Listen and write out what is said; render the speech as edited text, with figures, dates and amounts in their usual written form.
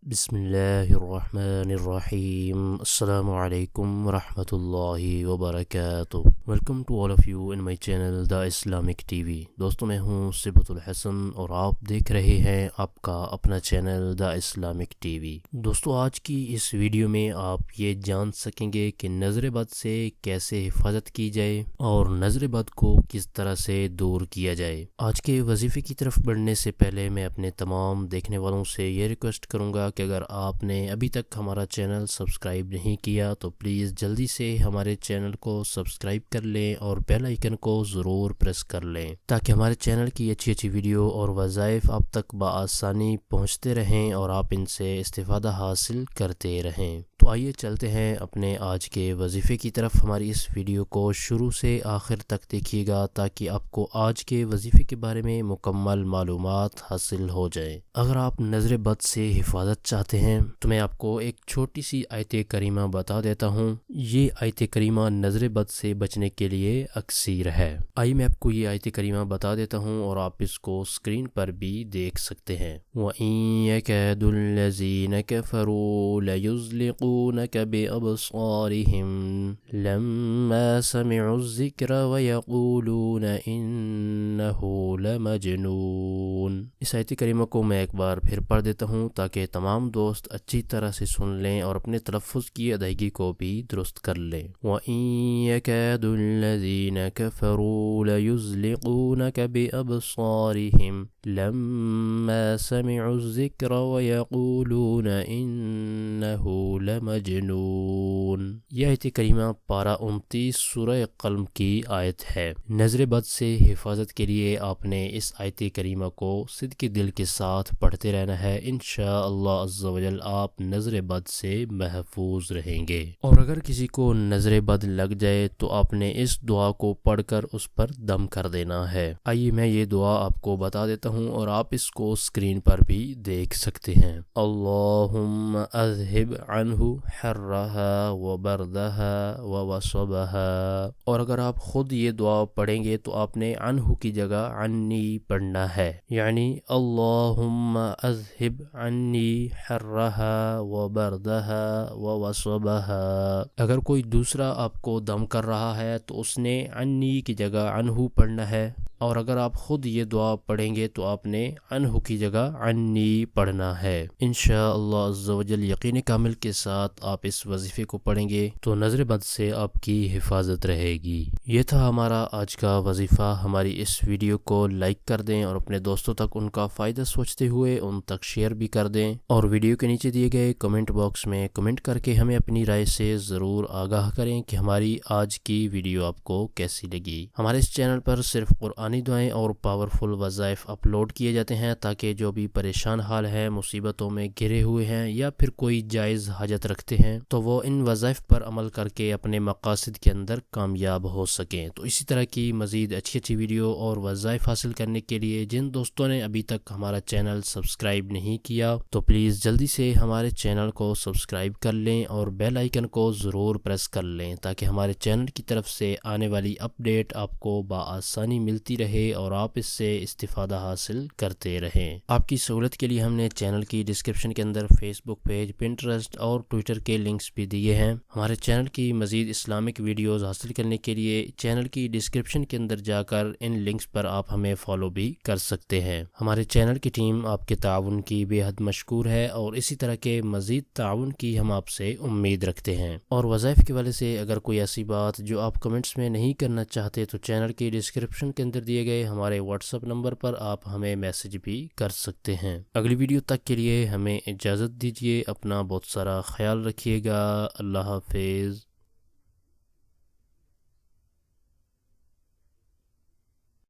بسم اللہ الرحمن الرحیم۔ السلام علیکم ورحمۃ اللہ وبرکاتہ۔ Welcome to all of you in my channel the Islamic TV. دوستوں میں ہوں صبت الحسن اور آپ دیکھ رہے ہیں آپ کا اپنا channel the Islamic T V. دوستو آج کی اس ویڈیو میں آپ یہ جان سکیں گے کہ نظر بد سے کیسے حفاظت کی جائے اور نظر بد کو کس طرح سے دور کیا جائے۔ آج کے وظیفے کی طرف بڑھنے سے پہلے میں اپنے تمام دیکھنے والوں سے یہ ریکویسٹ کروں گا کہ اگر آپ نے ابھی تک ہمارا چینل سبسکرائب نہیں کیا تو پلیز جلدی سے ہمارے چینل کو سبسکرائب کر لیں اور بیل آئیکن کو ضرور پریس کر لیں تاکہ ہمارے چینل کی اچھی اچھی ویڈیو اور وظائف آپ تک بآسانی پہنچتے رہیں اور آپ ان سے استفادہ حاصل کرتے رہیں۔ تو آئیے چلتے ہیں اپنے آج کے وظیفے کی طرف۔ ہماری اس ویڈیو کو شروع سے آخر تک دیکھیے گا تاکہ آپ کو آج کے وظیفے کے بارے میں مکمل معلومات حاصل ہو جائیں۔ اگر آپ نظر بد سے حفاظت چاہتے ہیں تو میں آپ کو ایک چھوٹی سی آیت کریمہ بتا دیتا ہوں۔ یہ آیت کریمہ نظر بد سے بچنے کے لیے اکسیر ہے۔ آئیے میں آپ کو یہ آیت کریمہ بتا دیتا ہوں اور آپ اس کو اسکرین پر بھی دیکھ سکتے ہیں۔ وَإِن يَكَادُ الَّذِينَ كَفَرُوا لَيُزْلِقُونَكَ بِأَبْصَارِهِمْ لَمَّا سَمِعُوا الذِّكْرَ وَيَقُولُونَ إِنَّهُ لَمَجْنُونَ۔ اس آیت کریمہ کو میں ایک بار پھر پڑھ دیتا ہوں تاکہ تمام دوست اچھی طرح سے سن لیں اور اپنے تلفظ کی ادائیگی کو بھی درست کر لیں۔ وَإِن يَكَادُ الَّذِينَ كَفَرُوا لَيُزْلِقُونَكَ بِأَبْصَارِهِمْ لَمَّا سَمِعُوا الذِّكْرَ وَيَقُولُونَ إِنَّهُ لَمَجْنُونَ۔ یہ آیت کریمہ پارہ 29 سورہ قلم کی آیت ہے۔ نظر بد سے حفاظت کے لیے آپ نے اس آیت کریمہ کو صدق دل کے ساتھ پڑھتے رہنا ہے۔ انشاءاللہ عز و جل آپ نظر بد سے محفوظ رہیں گے۔ اور اگر کسی کو نظر بد لگ جائے تو آپ نے اس دعا کو پڑھ کر اس پر دم کر دینا ہے۔ آئیے میں یہ دعا آپ کو بتا دیتا ہوں اور آپ اس کو اسکرین پر بھی دیکھ سکتے ہیں۔ اللہم اذہب عنہ حرہا وبردہا ووصبہا۔ اور اگر آپ خود یہ دعا پڑھیں گے تو آپ نے عنہ کی جگہ عنی پڑھنا ہے، یعنی اللہم اذہب عنی حرہا وبردہا ووصبہا۔ اگر کوئی دوسرا آپ کو دم کر رہا ہے تو اس نے عنی کی جگہ عنہ پڑھنا ہے، اور اگر آپ خود یہ دعا پڑھیں گے تو آپ نے عنہ کی جگہ عنی پڑھنا ہے۔ انشاءاللہ عز و جل یقین کامل کے ساتھ آپ اس وظیفے کو پڑھیں گے تو نظر بد سے آپ کی حفاظت رہے گی۔ یہ تھا ہمارا آج کا وظیفہ۔ ہماری اس ویڈیو کو لائک کر دیں اور اپنے دوستوں تک ان کا فائدہ سوچتے ہوئے ان تک شیئر بھی کر دیں، اور ویڈیو کے نیچے دیے گئے کمنٹ باکس میں کمنٹ کر کے ہمیں اپنی رائے سے ضرور آگاہ کریں کہ ہماری آج کی ویڈیو آپ کو کیسی لگی۔ ہمارے اس چینل پر صرف قرآنی دعائیں اور پاورفل وظائف اپلوڈ کیے جاتے ہیں تاکہ جو بھی پریشان حال ہیں، مصیبتوں میں گھرے ہوئے ہیں یا پھر کوئی جائز حاجت رکھتے ہیں تو وہ ان وظائف پر عمل کر کے اپنے مقاصد کے اندر کامیاب ہو سکیں۔ تو اسی طرح کی مزید اچھی اچھی ویڈیو اور وظائف حاصل کرنے کے لیے جن دوستوں نے ابھی تک ہمارا چینل سبسکرائب نہیں کیا تو پلیز جلدی سے ہمارے چینل کو سبسکرائب کر لیں اور بیل آئیکن کو ضرور پریس کر لیں تاکہ ہمارے چینل کی طرف سے آنے والی اپڈیٹ آپ کو بآسانی ملتی رہے اور آپ اس سے استفادہ حاصل کرتے رہیں۔ آپ کی سہولت کے لیے ہم نے چینل کی ڈسکرپشن کے اندر فیس بک پیج، پنٹرسٹ اور ٹویٹر کے لنکس بھی دیے ہیں۔ ہمارے چینل کی مزید اسلامک ویڈیوز حاصل کرنے کے لیے چینل کی ڈسکرپشن کے اندر جا کر ان لنکس پر آپ ہمیں فالو بھی کر سکتے ہیں۔ ہمارے چینل کی ٹیم آپ کے تعاون کی بے حد مشکور ہے اور اسی طرح کے مزید تعاون کی ہم آپ سے امید رکھتے ہیں۔ اور وظائف کے والے سے اگر کوئی ایسی بات جو آپ کمنٹس میں نہیں کرنا چاہتے تو چینل کی ڈسکرپشن کے اندر دیے گئے ہمارے واٹس ایپ نمبر پر آپ ہمیں میسج بھی کر سکتے ہیں۔ اگلی ویڈیو تک کے لیے ہمیں اجازت دیجیے۔ اپنا بہت سارا خیال رکھیے گا۔ اللہ حافظ۔